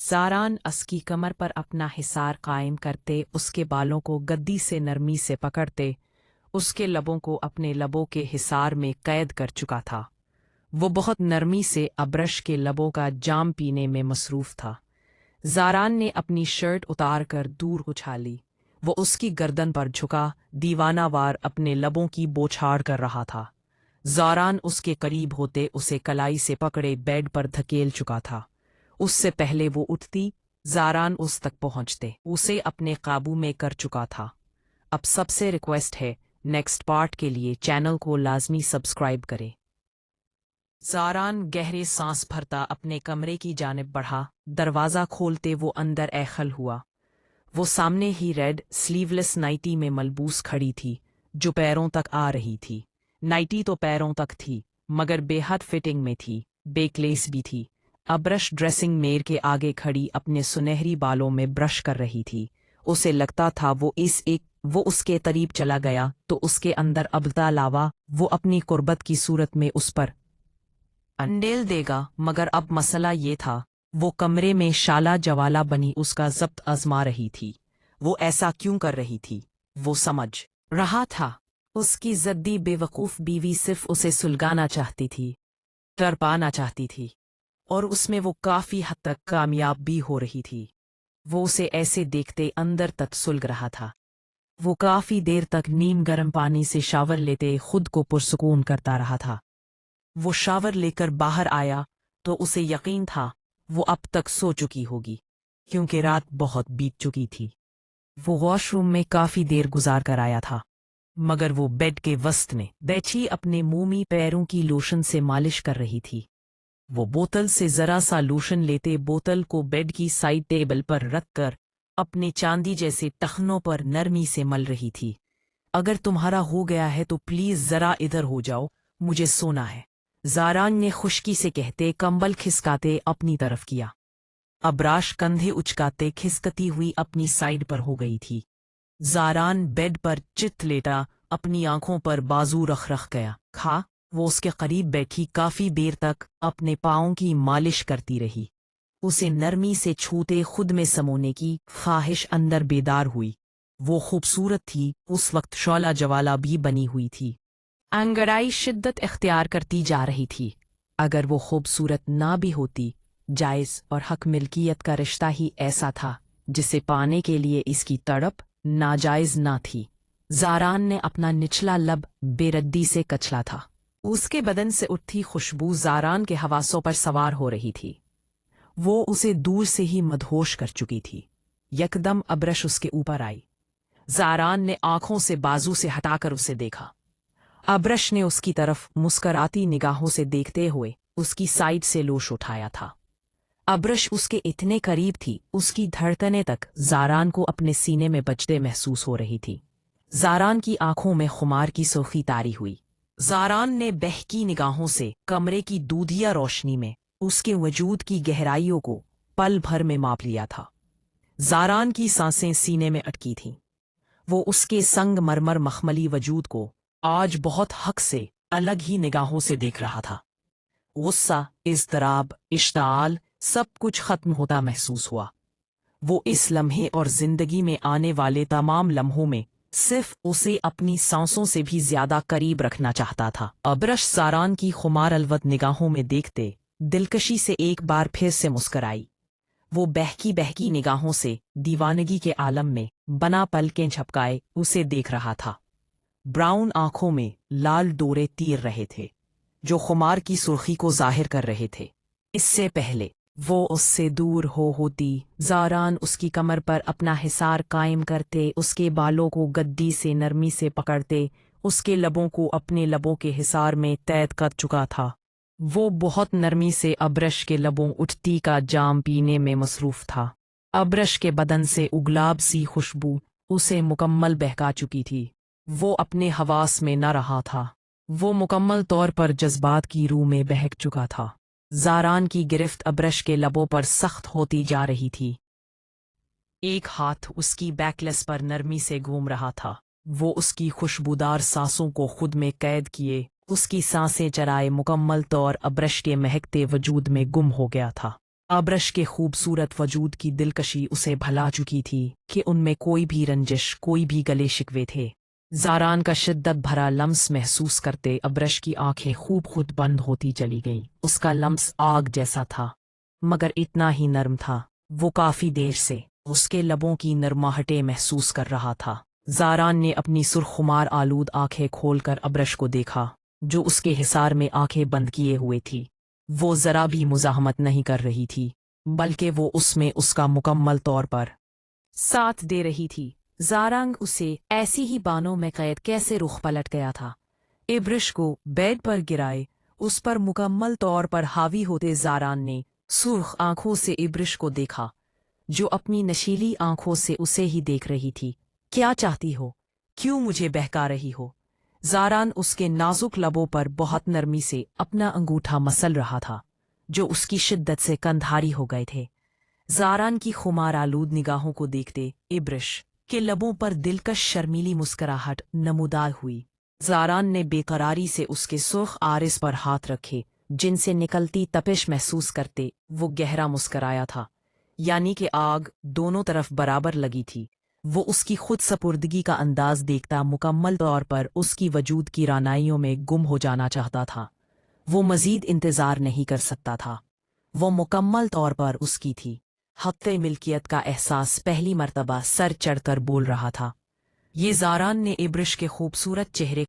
ज़ारान उसकी कमर पर अपना हिसार कायम करते, उसके बालों को गद्दी से नरमी से पकड़ते, उसके लबों को अपने लबों के हिसार में कैद कर चुका था। वो बहुत नरमी से अब्रश के लबों का जाम पीने में मसरूफ़ था। ज़ारान ने अपनी शर्ट उतार कर दूर उछाली। वो उसकी गर्दन पर झुका, दीवानावार अपने लबों की बौछार कर रहा था। ज़ारान उसके करीब होते उसे कलाई से पकड़े बेड पर धकेल चुका था। उससे पहले वो उठती, ज़ारान उस तक पहुंचते उसे अपने काबू में कर चुका था। अब सबसे रिक्वेस्ट है, नेक्स्ट पार्ट के लिए चैनल को लाजमी सब्सक्राइब करें। ज़ारान गहरे सांस भरता अपने कमरे की जानिब बढ़ा। दरवाज़ा खोलते वो अंदर ऐखल हुआ। वो सामने ही रेड स्लीवलेस नाइटी में मलबूस खड़ी थी, जो पैरों तक आ रही थी। नाइटी तो पैरों तक थी, मगर बेहद फिटिंग में थी, बेकलेस भी थी। अब्रश ड्रेसिंग मेर के आगे खड़ी अपने सुनहरी बालों में ब्रश कर रही थी। उसे लगता था वो उसके करीब चला गया तो उसके अंदर अबता लावा वो अपनी कुर्बत की सूरत में उस पर अंडेल देगा। मगर अब मसला ये था, वो कमरे में शाला जवाला बनी उसका जब्त आजमा रही थी। वो ऐसा क्यों कर रही थी? वो समझ रहा था उसकी जद्दी बेवकूफ़ बीवी सिर्फ उसे सुलगाना चाहती थी, तरपाना चाहती थी, और उसमें वो काफ़ी हद तक कामयाब भी हो रही थी। वो उसे ऐसे देखते अंदर तक सुलग रहा था। वो काफ़ी देर तक नीम गर्म पानी से शावर लेते खुद को पुरसुकून करता रहा था। वो शावर लेकर बाहर आया तो उसे यकीन था वो अब तक सो चुकी होगी, क्योंकि रात बहुत बीत चुकी थी। वो वॉशरूम में काफ़ी देर गुजार कर आया था, मगर वो बेड के वस्त में बैठी अपने मुंह पैरों की लोशन से मालिश कर रही थी। वो बोतल से ज़रा सा लोशन लेते बोतल को बेड की साइड टेबल पर रखकर अपने चांदी जैसे टखनों पर नरमी से मल रही थी। अगर तुम्हारा हो गया है तो प्लीज़ ज़रा इधर हो जाओ, मुझे सोना है, ज़ारान ने खुश्की से कहते कंबल खिसकाते अपनी तरफ किया। अब्राश कंधे उचकाते खिसकती हुई अपनी साइड पर हो गई थी। ज़ारान बेड पर चित लेटा अपनी आंखों पर बाजू रख गया। वो उसके करीब बैठी काफ़ी देर तक अपने पाँव की मालिश करती रही। उसे नरमी से छूते खुद में समोने की ख्वाहिश अंदर बेदार हुई। वो खूबसूरत थी, उस वक्त शौला जवाला भी बनी हुई थी। अंगड़ाई शिद्दत इख्तियार करती जा रही थी। अगर वो खूबसूरत ना भी होती, जायज़ और हक मिल्कियत का रिश्ता ही ऐसा था जिसे पाने के लिए इसकी तड़प नाजायज़ ना थी। ज़ारान ने अपना निचला लब बेरद्दी से कचला था। उसके बदन से उठती खुशबू ज़ारान के हवासों पर सवार हो रही थी। वो उसे दूर से ही मदहोश कर चुकी थी। यकदम अब्रश उसके ऊपर आई। ज़ारान ने आंखों से बाजू से हटाकर उसे देखा। अब्रश ने उसकी तरफ मुस्कराती निगाहों से देखते हुए उसकी साइड से लोश उठाया था। अब्रश उसके इतने करीब थी, उसकी धड़कनें तक ज़ारान को अपने सीने में बजते महसूस हो रही थी। ज़ारान की आंखों में खुमार की सुर्खी तारी हुई। ज़ारान ने बहकी निगाहों से कमरे की दूधिया रोशनी में उसके वजूद की गहराइयों को पल भर में माप लिया था। ज़ारान की सांसें सीने में अटकी थीं। वो उसके संग मरमर मखमली वजूद को आज बहुत हक से अलग ही निगाहों से देख रहा था। गुस्सा, इज़्तिराब, इश्ताल सब कुछ खत्म होता महसूस हुआ। वो इस लम्हे और जिंदगी में आने वाले तमाम लम्हों में सिर्फ उसे अपनी सांसों से भी ज्यादा करीब रखना चाहता था। अब्रश ज़ारान की खुमार अलवद निगाहों में देखते दिलकशी से एक बार फिर से मुस्कराई। वो बहकी बहकी निगाहों से दीवानगी के आलम में बना पलकें झपकाए उसे देख रहा था। ब्राउन आंखों में लाल डोरे तीर रहे थे, जो खुमार की सुर्खी को जाहिर कर रहे थे। इससे पहले वो उससे दूर होती, ज़ारान उसकी कमर पर अपना हिसार कायम करते, उसके बालों को गद्दी से नरमी से पकड़ते, उसके लबों को अपने लबों के हिसार में कैद कर चुका था। वो बहुत नरमी से अब्रश के लबों उठती का जाम पीने में मसरूफ़ था। अब्रश के बदन से उगलाब सी खुशबू उसे मुकम्मल बहका चुकी थी। वो अपने हवास में न रहा था। वो मुकम्मल तौर पर जज्बात की रूह में बहक चुका था। ज़ारान की गिरफ्त अब्रश के लबों पर सख्त होती जा रही थी। एक हाथ उसकी बैकलेस पर नरमी से घूम रहा था। वो उसकी खुशबूदार सांसों को खुद में कैद किए, उसकी सांसें चराए मुकम्मल तौर अब्रश के महकते वजूद में गुम हो गया था। अब्रश के खूबसूरत वजूद की दिलकशी उसे भला चुकी थी कि उनमें कोई भी रंजिश, कोई भी गले शिकवे थे। ज़ारान का शिद्दत भरा लम्स महसूस करते अब्रश की आंखें खूब खुद बंद होती चली गईं। उसका लम्स आग जैसा था, मगर इतना ही नर्म था। वो काफी देर से उसके लबों की नरमाहटें महसूस कर रहा था। ज़ारान ने अपनी सुरखुमार आलूद आंखें खोलकर अब्रश को देखा, जो उसके हिसार में आंखें बंद किए हुए थी। वो जरा भी मुजाहमत नहीं कर रही थी, बल्कि वो उसमें उसका मुकम्मल तौर पर साथ दे रही थी। ज़ारांग उसे ऐसी ही बानों में कैद कैसे रुख पलट गया था। इब्रिश को बेड पर गिराए उस पर मुकम्मल तौर पर हावी होते ज़ारान ने सुर्ख आंखों से इब्रिश को देखा, जो अपनी नशीली आंखों से उसे ही देख रही थी। क्या चाहती हो? क्यों मुझे बहका रही हो? ज़ारान उसके नाजुक लबों पर बहुत नरमी से अपना अंगूठा मसल रहा था, जो उसकी शिद्दत से कंधारी हो गए थे। ज़ारान की खुमार आलूद निगाहों को देखते इब्रिश के लबों पर दिलकश शर्मीली मुस्कुराहट नमूदार हुई। ज़ारान ने बेकरारी से उसके सुर्ख आरिस पर हाथ रखे, जिनसे निकलती तपिश महसूस करते वो गहरा मुस्कराया था, यानी कि आग दोनों तरफ बराबर लगी थी। वो उसकी खुद सपुर्दगी का अंदाज देखता मुकम्मल तौर पर उसकी वजूद की रानाइयों में गुम हो जाना चाहता था। वो मजीद इंतज़ार नहीं कर सकता था। वो मुकम्मल तौर पर उसकी थी। हक़ मिल्कियत का एहसास पहली मर्तबा सर चढ़कर बोल रहा था। ये ज़ारान ने इब्रिश के खूबसूरत चेहरे